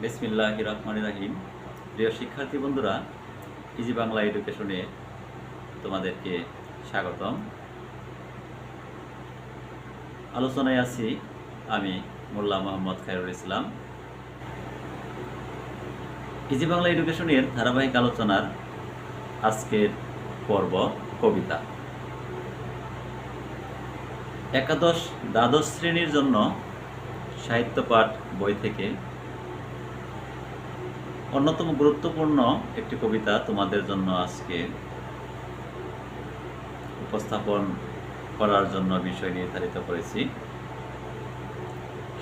বিসমিল্লাহির রহমানির রহিম। প্রিয় শিক্ষার্থী বন্ধুরা, ইজি বাংলা এডুকেশনে তোমাদেরকে স্বাগতম। আলোচনায় আছি আমি মোল্লা মোহাম্মদ খায়রুল ইসলাম। ইজি বাংলা এডুকেশনের ধারাবাহিক আলোচনার আজকের পর্ব কবিতা। একাদশ দ্বাদশ শ্রেণীর জন্য সাহিত্য পাঠ বই থেকে অন্যতম গুরুত্বপূর্ণ একটি কবিতা তোমাদের জন্য আজকে উপস্থাপন করার জন্য বিষয় নির্ধারিত করেছি।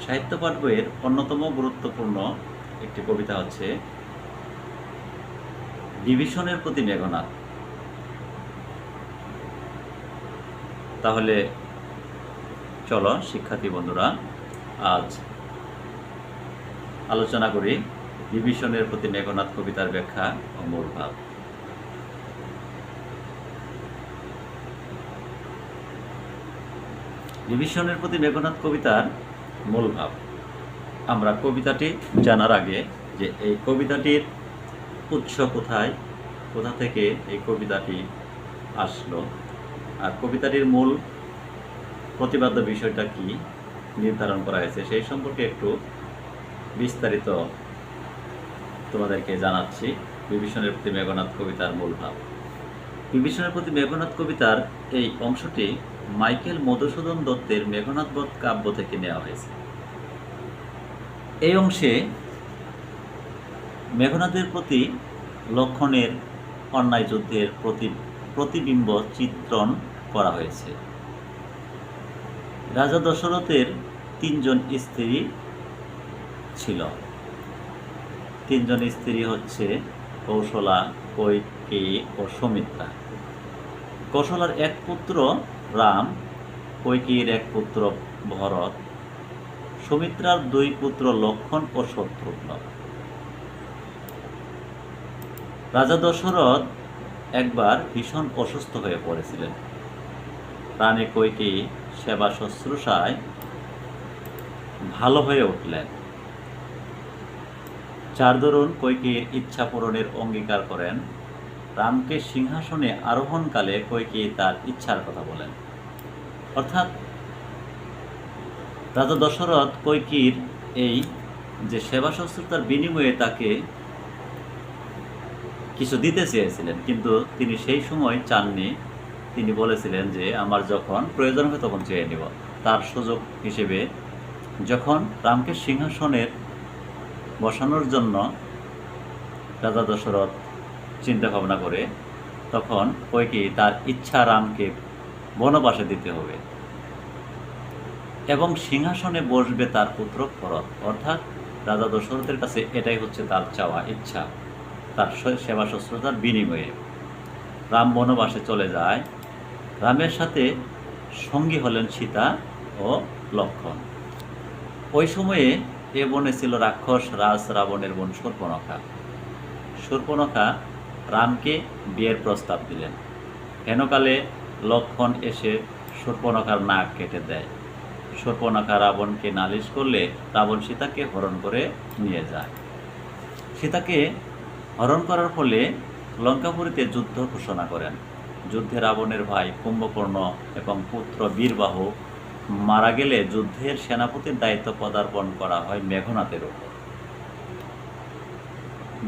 সাহিত্য পাঠ বইয়ের অন্যতম গুরুত্বপূর্ণ একটি কবিতা হচ্ছে বিভীষণের প্রতি মেঘনাদ। তাহলে চলো শিক্ষার্থী বন্ধুরা, আজ আলোচনা করি বিভীষণের প্রতি মেঘনাদ কবিতার ব্যাখ্যা ও মূল ভাব। বিভীষণের প্রতি মেঘনাদ কবিতার মূল ভাব। আমরা কবিতাটি জানার আগে যে এই কবিতাটির উৎস কোথায়, কোথা থেকে এই কবিতাটি আসলো, আর কবিতাটির মূল প্রতিপাদ্য বিষয়টা কি নির্ধারণ করা হয়েছে সেই সম্পর্কে একটু বিস্তারিত তোমাদেরকে জানাচ্ছি। বিভীষণের প্রতি মেঘনাদ কবিতার মূল ভাব। বিভীষণের প্রতি মেঘনাদ কবিতার এই অংশটি মাইকেল মধুসূদন দত্তের মেঘনাদ বধ কাব্য থেকে নেওয়া হয়েছে। এই অংশে মেঘনাদের প্রতি লক্ষণের অন্যায় যুদ্ধের প্রতিবিম্ব চিত্রণ করা হয়েছে। রাজা দশরথের 3 জন স্ত্রী ছিল। 3 জন স্ত্রী হচ্ছে কৌশলা, কৈকেয়ী ও সুমিত্রা। কৌশলার এক পুত্র রাম, কৈকেয়ীর এক পুত্র ভরত, সুমিত্রার 2 পুত্র লক্ষণ ও শত্রুঘ্ন। রাজা দশরথ একবার ভীষণ অসুস্থ হয়ে পড়েছিলেন। রানী কৈকেয়ী সেবা শুশ্রূষায় ভালো হয়ে উঠলেন। যার দরুন কৈকেয়ীর ইচ্ছা পূরণের অঙ্গীকার করেন। রামকে সিংহাসনে আরোহণকালে কৈকেয়ী তার ইচ্ছার কথা বলেন। অর্থাৎ রাজা দশরথ কৈকেয়ীর এই যে সেবা শুশ্রূষার বিনিময়ে তাকে কিছু দিতে চেয়েছিলেন, কিন্তু তিনি সেই সময় চাননি। তিনি বলেছিলেন যে আমার যখন প্রয়োজন হবে তখন চেয়ে নিব। তার সুযোগ হিসেবে যখন রামকে সিংহাসনের বসানোর জন্য রাজা দশরথ চিন্তা ভাবনা করে, তখন কৈকেয়ী তার ইচ্ছা রামকে বনবাসে দিতে হবে এবং সিংহাসনে বসবে তার পুত্র ভরত। অর্থাৎ রাজা দশরথের কাছে এটাই হচ্ছে তার চাওয়া ইচ্ছা, তার সেবা শুশ্রূষার বিনিময়ে। রাম বনবাসে চলে যায়। রামের সাথে সঙ্গী হলেন সীতা ও লক্ষণ। ওই সময়ে এ বনে ছিল রাক্ষস রাজ রাবণের বোন শূর্পণখা। শূর্পণখা রামকে বিয়ের প্রস্তাব দিলেন। হেনকালে লক্ষণ এসে শূর্পণখার নাক কেটে দেয়। শূর্পণখা রাবণকে নালিশ করলে রাবণ সীতাকে হরণ করে নিয়ে যায়। সীতাকে হরণ করার ফলে লঙ্কাপুরীতে যুদ্ধ ঘোষণা করেন। যুদ্ধে রাবণের ভাই কুম্ভকর্ণ এবং পুত্র বীরবাহু মারা গেলে যুদ্ধের সেনাপতির দায়িত্ব পদার্পণ করা হয় মেঘনাদের উপর।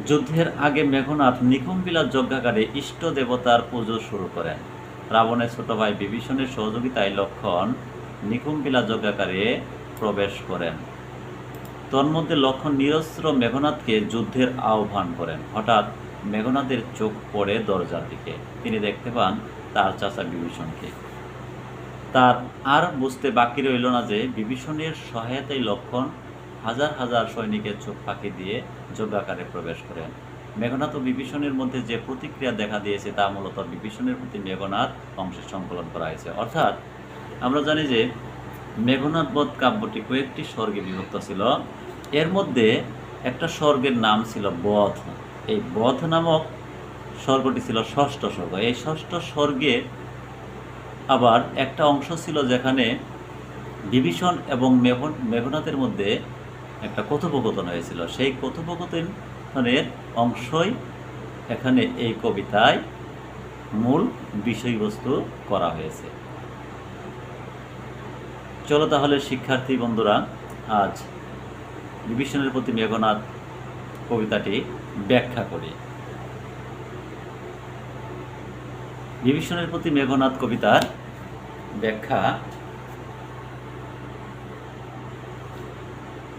যুদ্ধের আগে মেঘনাদ নিকুম্বিলা যজ্ঞাগারে ইষ্ট দেবতার পুজো শুরু করেন। রাবণের ছোট ভাই বিভীষণের সহযোগিতায় লক্ষণ নিকুম্বিলা যজ্ঞাগারে প্রবেশ করেন। তন্মধ্যে লক্ষণ নিরস্ত্র মেঘনাদকে যুদ্ধের আহ্বান করেন। হঠাৎ মেঘনাদের চোখ পড়ে দরজার দিকে। তিনি দেখতে পান তার চাচা বিভীষণকে। তার আর বুঝতে বাকি রইল না যে বিভীষণের সহায়তায় লক্ষণ হাজার হাজার সৈনিকের চোখ ফাঁকি দিয়ে যজ্ঞাকারে প্রবেশ করেন। মেঘনাদ ও বিভীষণের মধ্যে যে প্রতিক্রিয়া দেখা দিয়েছে তা মূলত বিভীষণের প্রতি মেঘনাদ অংশে সংকলন করা হয়েছে। অর্থাৎ আমরা জানি যে মেঘনাদ বধ কাব্যটি কয়েকটি স্বর্গে বিভক্ত ছিল। এর মধ্যে একটা স্বর্গের নাম ছিল বধ। এই বধ নামক স্বর্গটি ছিল 6ষ্ঠ স্বর্গ। এই 6ষ্ঠ স্বর্গে আবার একটা অংশ ছিল যেখানে বিভীষণ এবং মেঘনাদের মধ্যে একটা কথোপকথন হয়েছিল, সেই কথোপকথনের অংশই এখানে এই কবিতায় মূল বিষয়বস্তু করা হয়েছে। চলো তাহলে শিক্ষার্থী বন্ধুরা, আজ বিভীষণের প্রতি মেঘনাদ কবিতাটি ব্যাখ্যা করি। বিভীষণের প্রতি মেঘনাদ কবিতার ব্যাখ্যা: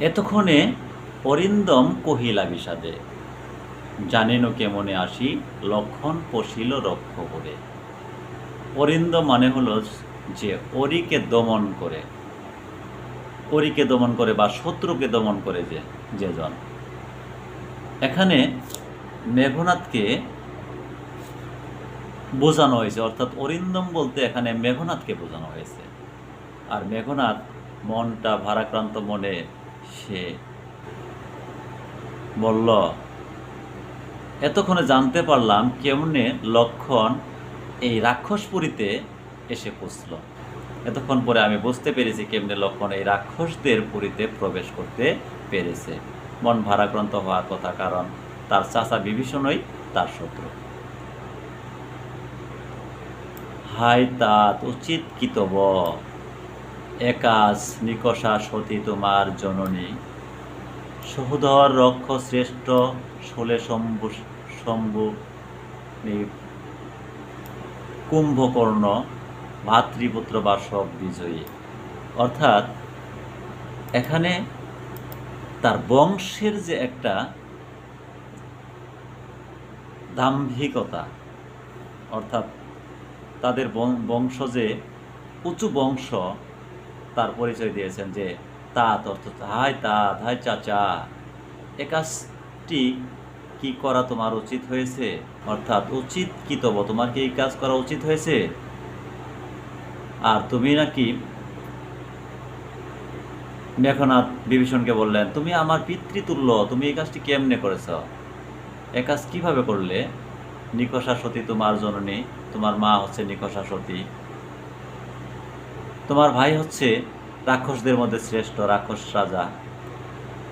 এতক্ষণে অরিন্দম কহিলা বিষাদে, জানেন কেমনে আসি লক্ষণ পশিল রক্ষ করে। অরিন্দম মানে হলো যে অরিকে দমন করে, অরিকে দমন করে বা শত্রুকে দমন করে যেজন। এখানে মেঘনাদকে বোঝানো হয়েছে, অর্থাৎ অরিন্দম বলতে এখানে মেঘনাদকে বোঝানো হয়েছে। আর মেঘনাদ মনটা ভারাক্রান্ত মনে সে বলল, এতক্ষণে জানতে পারলাম কেমনে লক্ষণ এই রাক্ষসপুরীতে এসে পৌঁছল। এতক্ষণ পরে আমি বুঝতে পেরেছি কেমনে লক্ষণ এই রাক্ষসদের পুরীতে প্রবেশ করতে পেরেছে। মন ভারাক্রান্ত হওয়ার কথা, কারণ তার চাচা বিভীষণই তার শত্রু। হাই তাত উচিত কি তব, একাজ নিকষা সতী তোমার জননী। সহোদর রক্ষ শ্রেষ্ঠ শোলে শম্ভু শম্ভু কুম্ভকর্ণ ভাতৃপুত্র বাসব বিজয়ী। অর্থাৎ এখানে তার বংশের যে একটা দাম্ভিকতা, অর্থাৎ তাদের বংশ যে উঁচু বংশ, তার পরিচয় দিয়েছেন যে তাত, অর্থাৎ হাই চাচা, এ কাজটি কি করা তোমার উচিত হয়েছে, অর্থাৎ উচিত কি তব, তোমার কি এই কাজ করা উচিত হয়েছে। আর তুমি নাকি, মেঘনাদ বিভীষণকে বললেন, তুমি আমার পিতৃতুল্য, তুমি এই কাজটি কেমনে করেছ, এ কাজ কিভাবে করলে। নিকষা সতী তোমার জননী, তোমার মা হচ্ছে নিকষা সতী, তোমার ভাই হচ্ছে রাক্ষসদের মধ্যে শ্রেষ্ঠ রাক্ষস রাজা,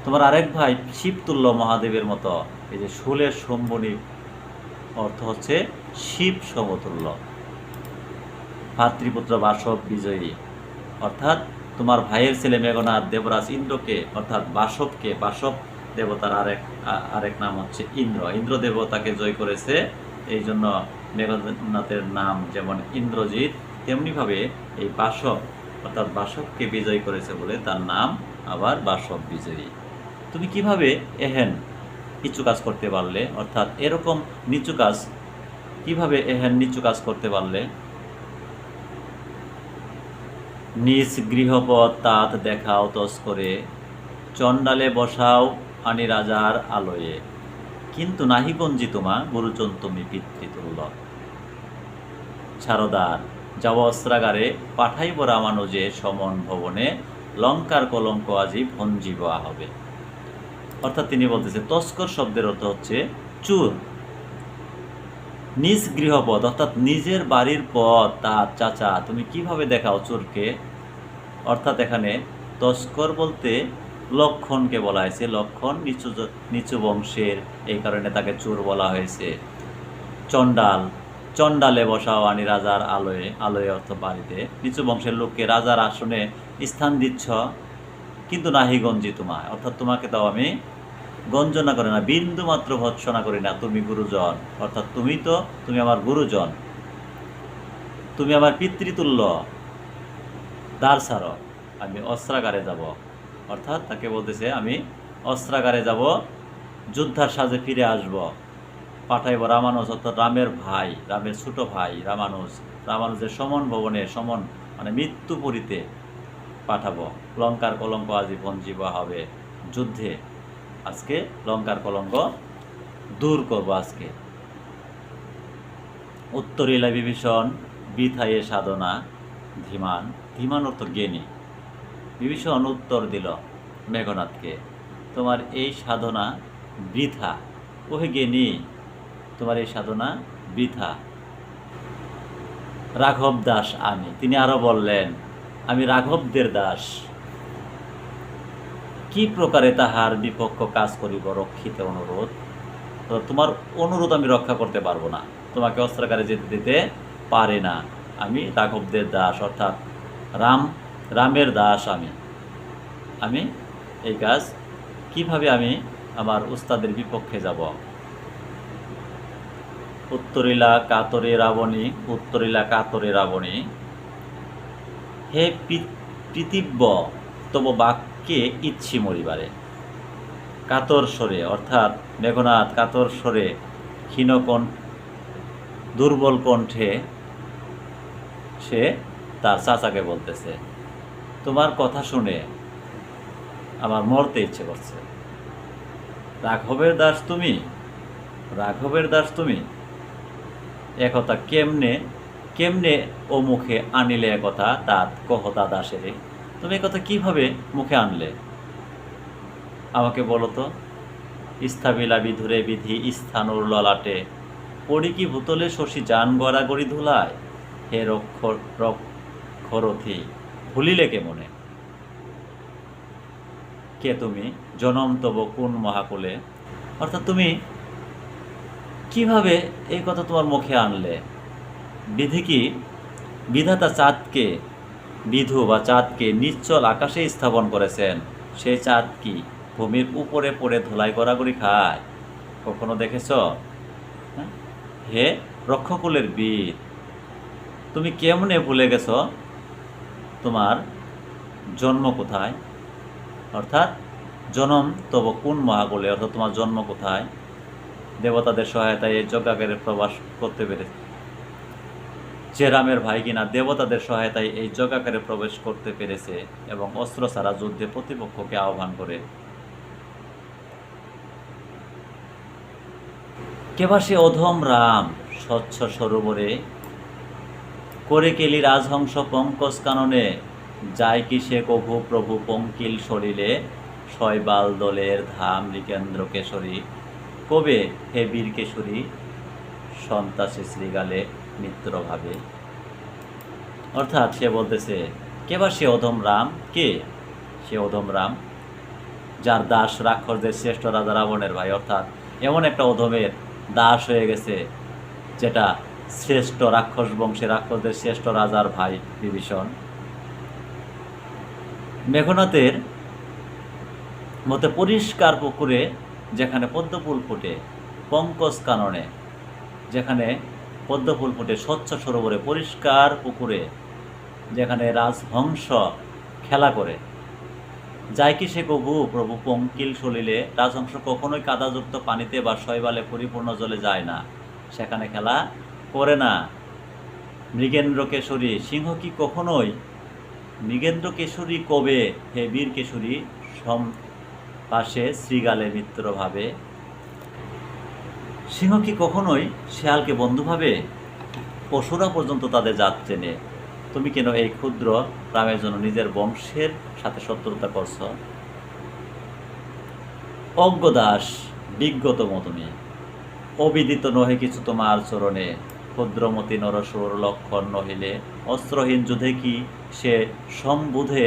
তোমার আরেক ভাই শিবতুল্য মহাদেবের মতো, এই যে শূলের শম্ভনী অর্থ হচ্ছে শিব সমতুল্য। ভাতৃপুত্র বাসব বিজয়ী, অর্থাৎ তোমার ভাইয়ের ছেলে মেঘনাদ দেবরাজ ইন্দ্রকে, অর্থাৎ বাসবকে, বাসব দেবতার আরেক নাম হচ্ছে ইন্দ্র, ইন্দ্র দেবতাকে জয় করেছে। এই জন্য মেঘনাদের নাম যেমন ইন্দ্রজিৎ, তেমনিভাবে এই বাসব অর্থাৎ বাসবকে বিজয় করেছে বলে তার নাম আবার বাসব বিজয়ী। তুমি কিভাবে এহেন নিচু কাজ করতে পারলে, অর্থাৎ এরকম নিচু কাজ কিভাবে এহেন নিচু কাজ করতে পারলে। নিজ গৃহপথ তাত দেখাও তস্করে, চণ্ডালে বসাও আনি রাজার আলোয়ে। কিন্তু নাহি গঞ্জি তোমা গুরুজন তুমি পিতৃতুল্য। ছারদার যাও অস্ত্রাগারে, পাঠাইব রামানুজে সমন ভবনে, লঙ্কার কলঙ্ক আজি ভঞ্জিব হবে। অর্থাৎ তিনি বলতেছে, তস্কর শব্দের অর্থ হচ্ছে চুর। নিজ গৃহপথ অর্থাৎ নিজের বাড়ির পথ তার চাচা, তুমি কিভাবে দেখাও চোরকে। অর্থাৎ এখানে তস্কর বলতে লক্ষণকে বলা হয়েছে, লক্ষণ নিচু বংশের, এই কারণে তাকে চোর বলা হয়েছে। চণ্ডাল, চণ্ডালে বসাও আনি রাজার আলোয়ে, আলোয়ে অর্থ বাড়িতে, নিচু বংশের লোককে রাজার আসনে স্থান দিচ্ছ, কিন্তু নাহি গঞ্জি তোমায়, অর্থাৎ তোমাকে তাও আমি গঞ্জনা করে না, বিন্দু মাত্র ভৎসনা করি না, তুমি গুরুজন, অর্থাৎ তুমি আমার গুরুজন, তুমি আমার পিতৃতুল্য, দ্বার ছাড়ো, আমি অস্ত্রাগারে যাব। অর্থাৎ তাকে বলতেছে, আমি অস্ত্রাগারে যাব, যোদ্ধার সাজে ফিরে আসব, পাঠাইব রামানুজ, অর্থাৎ রামের ভাই, রামের ছোট ভাই রামানুজের সমন ভবনে, সমন মানে মৃত্যুপুরীতে পাঠাবো। লঙ্কার কলঙ্ক আজি ভঞ্জিব হবে, যুদ্ধে আজকে লঙ্কার কলঙ্ক দূর করব আজকে। উত্তরিলা বিভীষণ বৃথায়ে সাধনা, ধীমান, ধীমান অর্থ জ্ঞানী। বিভীষণ উত্তর দিল মেঘনাদকে, তোমার এই সাধনা বৃথা, ওহে জ্ঞানী, তোমার এই সাধনা বৃথা। রাঘব দাস আমি, তিনি আরো বললেন, আমি রাঘবদের দাস। কি প্রকারে তাহার বিপক্ষ কাজ করিব রক্ষিতে অনুরোধ। তো তোমার অনুরোধ আমি রক্ষা করতে পারবো না, তোমাকে অস্ত্রাগারে যেতে দিতে পারি না। আমি রাঘবদের দাস, অর্থাৎ রামের দাস। আমি এই কাজ কিভাবে আমি আমার উস্তাদের বিপক্ষে যাব। উত্তরিলা কাতরে রাবণী, হে পৃথিব্য তব বাক্যে ইচ্ছি মরিবারে। কাতর স্বরে, অর্থাৎ মেঘনাদ কাতর স্বরে দুর্বল কণ্ঠে সে তার চাচাকে বলতেছে, তোমার কথা শুনে আমার মরতে ইচ্ছে করছে। রাঘবের দাস তুমি একথা কেমনে ও মুখে আনিলে? একথা তাত কহতা দাসেরে, তুমি একথা কিভাবে মুখে আনলে? আমাকে বলো তো। স্থাবিলা বিধুরে বিধি স্থানুর ললাটে, পড়ি কি ভূতলে শশী যান গড়াগড়ি ধুলায়। হে রক্ষরথী ভুলিলে কেমনে, কে তুমি জনম তব কোন মহাকুলে। অর্থাৎ তুমি কিভাবে এই কথা তোমার মুখে আনলে? বিধি কি বিধাতা চাঁদকে নিশ্চল আকাশে স্থাপন করেছেন, সেই চাঁদ কি ভূমির উপরে পড়ে ধুলাই গড়াগড়ি খায়? কখনো দেখেছ? হে রক্ষকুলের বীর, তুমি কেমনে ভুলে গেছ তোমার জন্ম কোথায়? অর্থাৎ জনম তব কোন মহাকুলে, অর্থাৎ তোমার জন্ম কোথায়? দেবতাদের সহায়তায় এই যজ্ঞাগারে প্রবেশ করতে পেরেছে। যে রামের ভাই কিনা দেবতাদের সহায়তায় এই যজ্ঞাগারে প্রবেশ করতে পেরেছে এবং অস্ত্র ছাড়া যুদ্ধে প্রতিপক্ষকে আহ্বান করে। কেবা সে অধম রাম স্বচ্ছ সরোবরে, করে কেলি রাজহংস পঙ্কজ কাননে। যায় কি সে কভু প্রভু পঙ্কিল সরিলে, শৈবাল দলের ধাম নৃকেন্দ্র কেশরী। কবে হে বীর কেশরী সন্তাসে শ্রীগালে মিত্রভাবে। অর্থাৎ সে বলতেছে, কেবা সে অধম রাম, কে সে অধম রাম যার দাস রাক্ষসদের শ্রেষ্ঠ রাজা রাবণের ভাই। অর্থাৎ এমন একটা অধমের দাস হয়ে গেছে যেটা শ্রেষ্ঠ রাক্ষস বংশে রাক্ষসদের শ্রেষ্ঠ রাজার ভাই বিভীষণ। মেঘনাথের মতে পরিষ্কার পুকুরে যেখানে পদ্মফুল ফুটে, পঙ্কজ কাননে যেখানে পদ্মফুল ফুটে, স্বচ্ছ সরোবরে পরিষ্কার পুকুরে যেখানে রাজহংস খেলা করে। যায় কি সে কভু প্রভু পঙ্কিল সলিলে, রাজহংস কখনোই কাদাযুক্ত পানিতে বা শৈবালে পরিপূর্ণ জলে যায় না, সেখানে খেলা করে না। মৃগেন্দ্র কেশরী সিংহ কি কখনোই, মৃগেন্দ্র কেশরী কবে হে বীর কেশরী পাশে শ্রীগালে মিত্রভাবে। সিংহ কি কখনোই শেয়ালকে বন্ধু ভাবে? পশুরা পর্যন্ত তাদের জাত চেনে, তুমি কেন এই ক্ষুদ্র রামের জন্য নিজের বংশের সাথে শত্রুতা করছ? অজ্ঞদাস বিজ্ঞতম তুমি, অবিদিত নহে কিছু তোমার চরণে। ক্ষুদ্রমতি নরসুর লক্ষণ নহিলে, অস্ত্রহীন যুদ্ধে কি সে সম্বুধে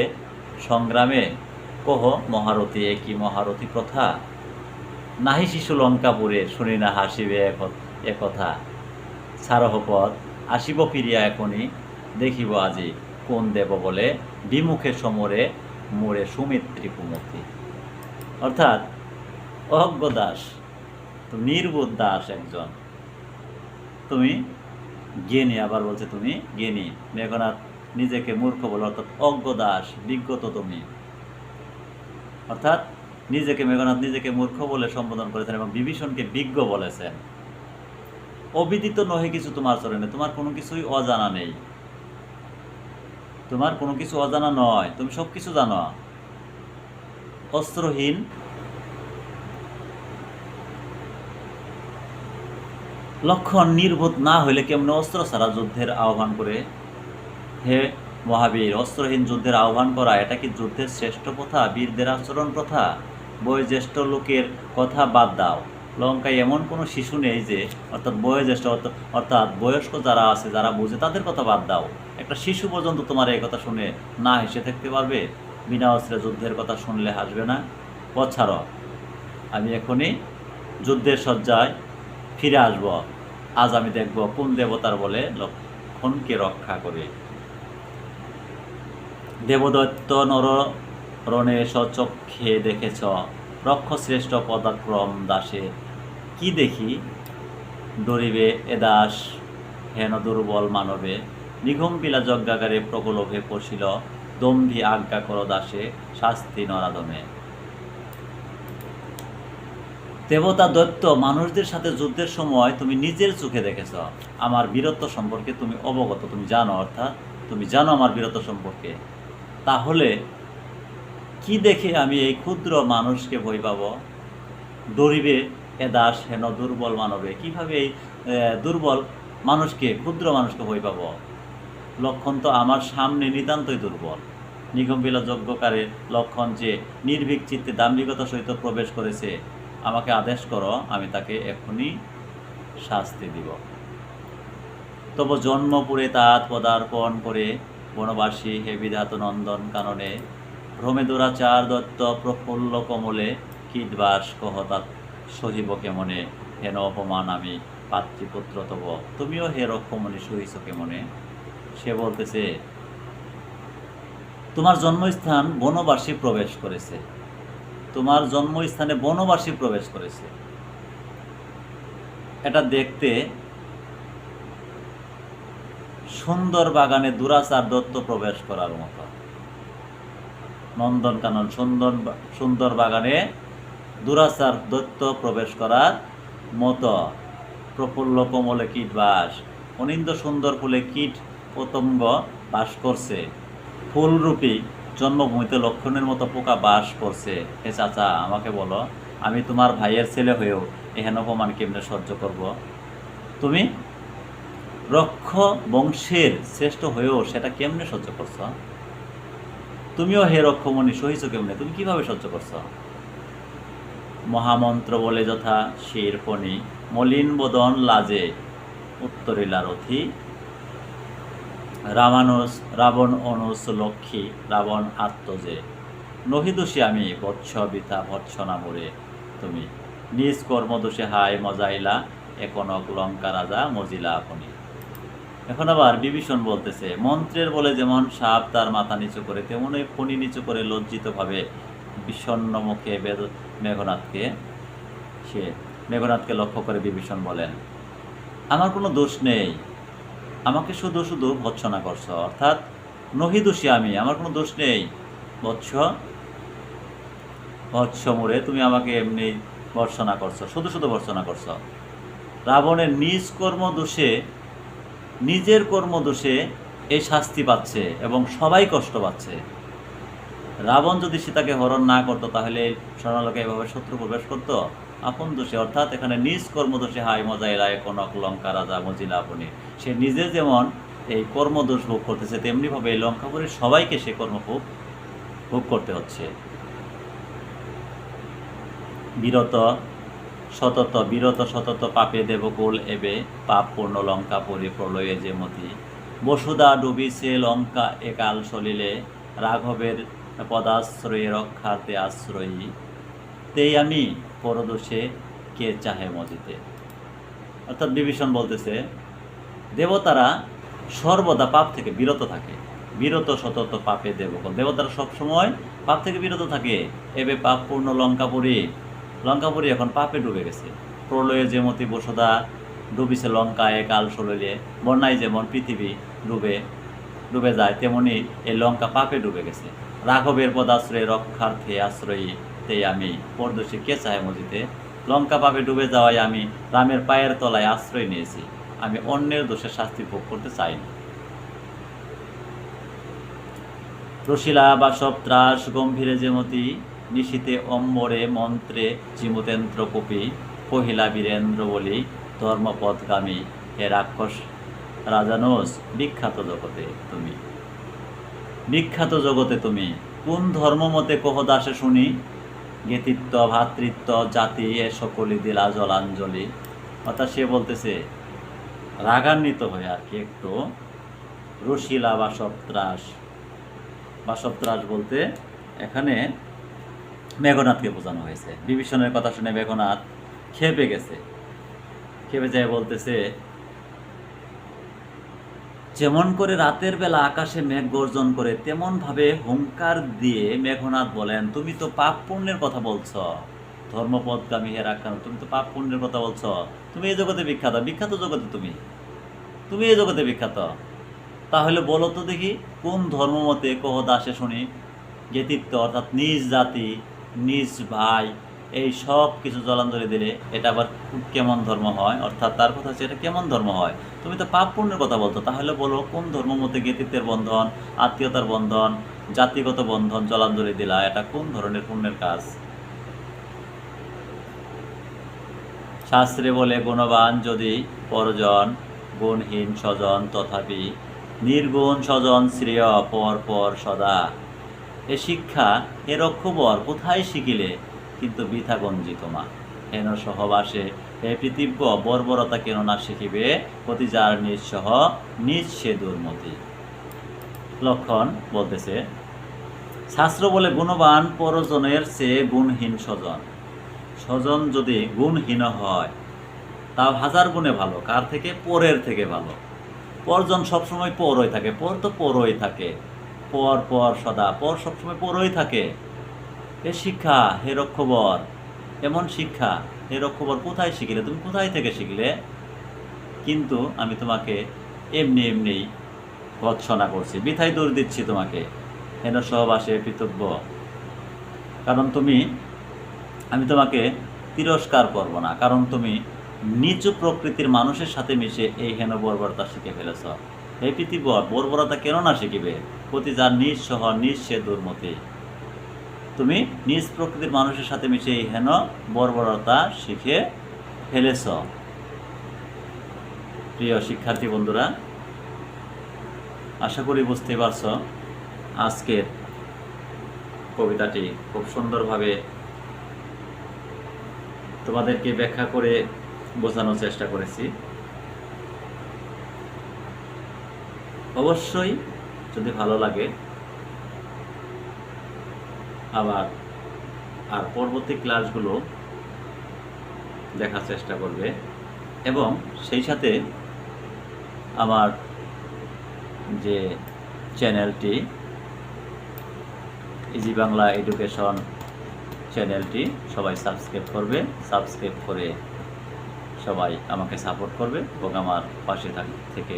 সংগ্রামে। কহ মহারথী একই মহারথী প্রথা, নাহি শিশু লঙ্কাপুরে শুনি না হাসিবে একথা। ছাড়হ পথ আসিব ফিরিয়া এখনই, দেখিব আজি কোন দেব বলে বিমুখে সমরে মোরে সুমিত্রী কুমতি। অর্থাৎ অজ্ঞ দাস, তুমি নির্বোধ দাস একজন, তুমি জ্ঞানী। আবার বলছে তুমি জ্ঞানী। মেঘনাথ নিজেকে মূর্খ বলে, অর্থাৎ অজ্ঞ দাস, বিজ্ঞত তুমি। অর্থাৎ মেঘনাথ নিজেকে মূর্খ বলে সম্বোধন করেছেন এবং বিভীষণকে বিজ্ঞ বলেছেন। অবিদিত নহে কিছু তোমার চরণে, তোমার কোনো কিছুই অজানা নেই, তোমার কোনো কিছু অজানা নয়, তুমি সব কিছু জানো। অস্ত্রহীন লক্ষণ নির্বোধ না হইলে কেমন অস্ত্র ছাড়া যুদ্ধের আহ্বান করে? হে মহাবীর, অস্ত্রহীন যুদ্ধের আহ্বান করা এটা কি যুদ্ধের শ্রেষ্ঠ প্রথা, বীরদের আচরণ প্রথা? বয়োজ্যেষ্ঠ লোকের কথা বাদ দাও, লঙ্কায় এমন কোনো শিশু নেই যে, অর্থাৎ বয়োজ্যেষ্ঠ অর্থাৎ বয়স্ক যারা আছে, যারা বোঝে, তাদের কথা বাদ দাও। একটা শিশু পর্যন্ত তোমার এই কথা শুনে না হেসে থাকতে পারবে? বিনা অস্ত্রে যুদ্ধের কথা শুনলে হাসবে না? পথ ছাড়ো, আমি এখনই যুদ্ধের শয্যায় ফিরে আসব। আজ আমি দেখব কোন দেবতার বলে লক্ষণকে রক্ষা করে। দেবদৈত্য নররণে স্বচক্ষে দেখেছ, রক্ষশ্রেষ্ঠ পদাক্রম দাসের। কি দেখি ডরিবে এ দাস হেন দুর্বল মানবে, নিঘম্পিলা যজ্ঞাগারে প্রগলভে পশিল, দম্ভি আজ্ঞা কর দাসে শাস্তি নরাদমে। দেবতা দৈত্য মানুষদের সাথে যুদ্ধের সময় তুমি নিজের চোখে দেখেছ। আমার বীরত্ব সম্পর্কে তুমি অবগত, তুমি জানো, অর্থাৎ তুমি জানো আমার বীরত্ব সম্পর্কে। তাহলে কি দেখে আমি এই ক্ষুদ্র মানুষকে ভয় পাব? ডরিবে এ দাস হেন দুর্বল মানবে, কিভাবে এই দুর্বল মানুষকে, ক্ষুদ্র মানুষকে ভয় পাব? লক্ষণ তো আমার সামনে নিতান্তই দুর্বল। নিগমবিলা যজ্ঞকারে লক্ষণ যে নির্ভীক চিত্তে দাম্ভিকতার সহিত প্রবেশ করেছে, আমাকে আদেশ করো, আমি তাকে এখনই শাস্তি দিব। তবু জন্মপুরে তাৎ পদার্পণ করে বনবাসী হে বিধাত নন্দন কাননে, ভ্রমে দুরাচার দত্ত প্রফুল্ল কমলে, কীটবাস কহতাৎ সহিব কেমনে, হেন অপমান আমি পাতৃপুত্র তব, তুমিও হে রক্ষমণি সহিছ কেমনে। সে বলতেছে, তোমার জন্মস্থান বনবাসী প্রবেশ করেছে, তোমার জন্মস্থানে বনবাসী প্রবেশ করেছে। এটা দেখতে সুন্দর বাগানে দুরাচার দত্ত প্রবেশ করার মতো। নন্দনকানন সুন্দর বাগানে দুরাচার দত্ত প্রবেশ করার মতো। প্রফুল্ল কমলে কীট বাস, অনিন্দ সুন্দর ফুলে কীট পতঙ্গ বাস করছে। ফুলরূপী জন্মভূমিতে লক্ষণের মতো পোকা বাস করছে। হে চাচা, আমাকে বলো, আমি তোমার ভাইয়ের ছেলে হয়েও এহেন অপমান কেমনে সহ্য করব? তুমি রক্ষ বংশের শ্রেষ্ঠ হয়েও সেটা কেমনে সহ্য করছ? তুমিও হে রক্ষমণি সহিছ কেমনে, তুমি কিভাবে সহ্য করছ? মহামন্ত্র বলে যথা শিরফণি, মলিন বদন লাজে উত্তরিলা রথি, রাবণ অনুস লক্ষ্মী, রাবণ আত্মজে, নহিদোষী আমি বৎস বিতা ভৎসনা মোরে, তুমি নিজ কর্মদোষে হায় মজাইলা, এখন লঙ্কা রাজা মজিলা আপনি। এখন আবার বিভীষণ বলতেছে, মন্ত্রের বলে যেমন সাপ তার মাথা নিচু করে, তেমনই ফণি নিচু করে লজ্জিতভাবে বিষণ্ণ মুখে মেঘনাথকে লক্ষ্য করে বিভীষণ বলেন, আমার কোনো দোষ নেই, আমাকে শুধু শুধু ভৎসনা করছ, অর্থাৎ নহিদোষী আমি, আমার কোনো দোষ নেই। বৎস মোরে, তুমি আমাকে এমনি ভর্সনা করছো, শুধু শুধু ভর্সনা করছো। রাবণের নিজের কর্মদোষে এই শাস্তি পাচ্ছে এবং সবাই কষ্ট পাচ্ছে। রাবণ যদি সীতাকে হরণ না করতো তাহলে স্বর্ণলোকে এভাবে শত্রু প্রবেশ করতো? আপন দোষে, অর্থাৎ এখানে নিজ কর্মদোষে হাই মজা এলায় কোন লঙ্কা রাজা মজিলা আপনি। সে নিজে যেমন এই কর্মদোষ ভোগ করতেছে, তেমনিভাবে এই লঙ্কাপুরীর সবাইকে সে কর্মভোগ করতে হচ্ছে। বিরত সতত পাপে দেবকুল এবে, পাপ পূর্ণ লঙ্কাপুরী প্রলয়ে যে মতি, বসুধা ডুবিছে লঙ্কা একাল সলিলে, রাঘবের পদাশ্রয়ে রক্ষার্থে আশ্রয়ী, তেই আমি পরদোষে কে চাহে মজিতে। অর্থাৎ বিভীষণ বলতেছে, দেবতারা সর্বদা পাপ থেকে বিরত থাকে। বিরত সতত পাপে দেবকুল, দেবতারা সবসময় পাপ থেকে বিরত থাকে। এবে পাপ পূর্ণ লঙ্কাপুরী এখন পাপে ডুবে গেছে। প্রলয়ে যেমতি বসুধা ডুবিছে লঙ্কায় কাল সলিলে, বন্যায় যেমন পৃথিবী ডুবে যায়, তেমনি এই লঙ্কা পাপে ডুবে গেছে। রাঘবের পদাশ্রয়ে রক্ষার্থে আশ্রয়ী, তেই আমি পরদোষী কে চাহে মজিতে। লঙ্কা পাপে ডুবে যাওয়ায় আমি রামের পায়ের তলায় আশ্রয় নিয়েছি, আমি অন্যের দোষের শাস্তি ভোগ করতে চাই না। রসিলা বাসব ত্রাস গম্ভীরে যেমতি, নিশীতে অম্বরে মন্ত্রে জিমুতেন্দ্র কপি, কহিলা বীরেন্দ্র বলি ধর্মপথগামী, হে রাক্ষস রাজানোস বিখ্যাত জগতে তুমি কোন ধর্মমতে কহ দাসে শুনি, জ্ঞেতিত্ব ভাতৃত্ব জাতি এ সকলই দিলা জলাঞ্জলি। অর্থাৎ সে বলতেছে রাগান্বিত হয়ে আর কি একটু, রসিলা বাসব ত্রাস বলতে এখানে মেঘনাথকে বোঝানো হয়েছে। বিভীষণের কথা শুনে মেঘনাথ খেপে গেছে, খেপে যায় বলতেছে, যেমন করে রাতের বেলা আকাশে মেঘ গর্জন করে তেমন ভাবে হুঙ্কার দিয়ে মেঘনাথ বলেন, তুমি তো পাপ পুণ্যের কথা বলছ, ধর্মপদগামী হে রাখানো, তুমি তো পাপ পুণ্যের কথা বলছ, তুমি এই জগতে বিখ্যাত, বিখ্যাত জগতে তুমি এই জগতে বিখ্যাত। তাহলে বলো তো দেখি কোন ধর্মমতে কহ দাসে শুনি জ্ঞেতিত্ব অর্থাৎ নিজ জাতি নিজ ভাই এই সব কিছু জলাঞ্জলি দিলে এটা আবার কেমন ধর্ম হয়, অর্থাৎ তার কথা হচ্ছে এটা কেমন ধর্ম হয়, তুমি তো পাপ পুণ্যের কথা বলতো, তাহলে বলো কোন ধর্মমতে জ্ঞেতিত্বের বন্ধন, আত্মীয়তার বন্ধন, জাতিগত বন্ধন জলাঞ্জলি দিলা, এটা কোন ধরনের পুণ্যের কাজ? শাস্ত্রে বলে, গুণবান যদি পরজন, গুণহীন স্বজন তথাপি নির্গুণ স্বজন শ্রেয় পর পর সদা। এ শিক্ষা হে রক্ষবর কোথায় শিখিলে, কিন্তু বৃথা গঞ্জিত মা। হেন সহবাসে হে পৃথিব্য বর্বরতা কেন না শিখিবে, অতি যার নিজ সহ নিজ সে দুর্মতি। লক্ষণ বলতেছে, শাস্ত্র বলে গুণবান পরজনের চেয়ে গুণহীন স্বজন। স্বজন যদি গুণহীন হয় তাও হাজার গুণে ভালো, কার থেকে? পরের থেকে ভালো। পরজন সবসময় পরই থাকে, পর তো পরই থাকে, পর পর সদা, পর সবসময় পরই থাকে। এ শিক্ষা হে রক্ষবর, এমন শিক্ষা হে রক্ষবর কোথায় শিখলে, তুমি কোথায় থেকে শিখলে? কিন্তু আমি তোমাকে এমনি এমনি ভৎসনা করছি, বৃথায় দৌড় দিচ্ছি তোমাকে, হেন সহবাসে পিতব্য। কারণ আমি তোমাকে তিরস্কার করব না, কারণ তুমি নিচু প্রকৃতির মানুষের সাথে মিশে এই হেন বর্বরতা শিখে ফেলেছ। হে পৃথিবীর বর্বরতা কেন না শিখিবে, প্রতি যার নিজ সহ নিজ সে দুর্মতি। তুমি নিজ প্রকৃতির মানুষের সাথে মিশে এই হেন বর্বরতা শিখে ফেলেছ। প্রিয় শিক্ষার্থী বন্ধুরা, আশা করি বুঝতে পারছ আজকের কবিতাটি খুব সুন্দরভাবে তোমাদেরকে ব্যাখ্যা করে বোঝানোর চেষ্টা করেছি। অবশ্যই যদি ভালো লাগে আর পরবর্তী ক্লাসগুলো দেখার চেষ্টা করবে, এবং সেই সাথে আমার যে চ্যানেলটি ইজি বাংলা এডুকেশন চ্যানেলটি সবাই সাবস্ক্রাইব করবে, সাবস্ক্রাইব করে সবাই আমাকে সাপোর্ট করবে এবং আমার পাশে থেকে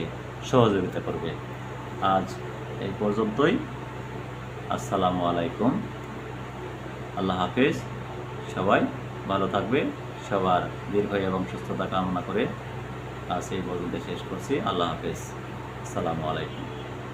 সহযোগিতা করবে। আজ এই পর্যন্তই। আসসালামু আলাইকুম, আল্লাহ হাফেজ। সবাই ভালো থাকবে, সবার দীর্ঘ এবং সুস্থতা কামনা করে আজ এই পর্যন্ত শেষ করছি। আল্লাহ হাফেজ, আসসালামু আলাইকুম।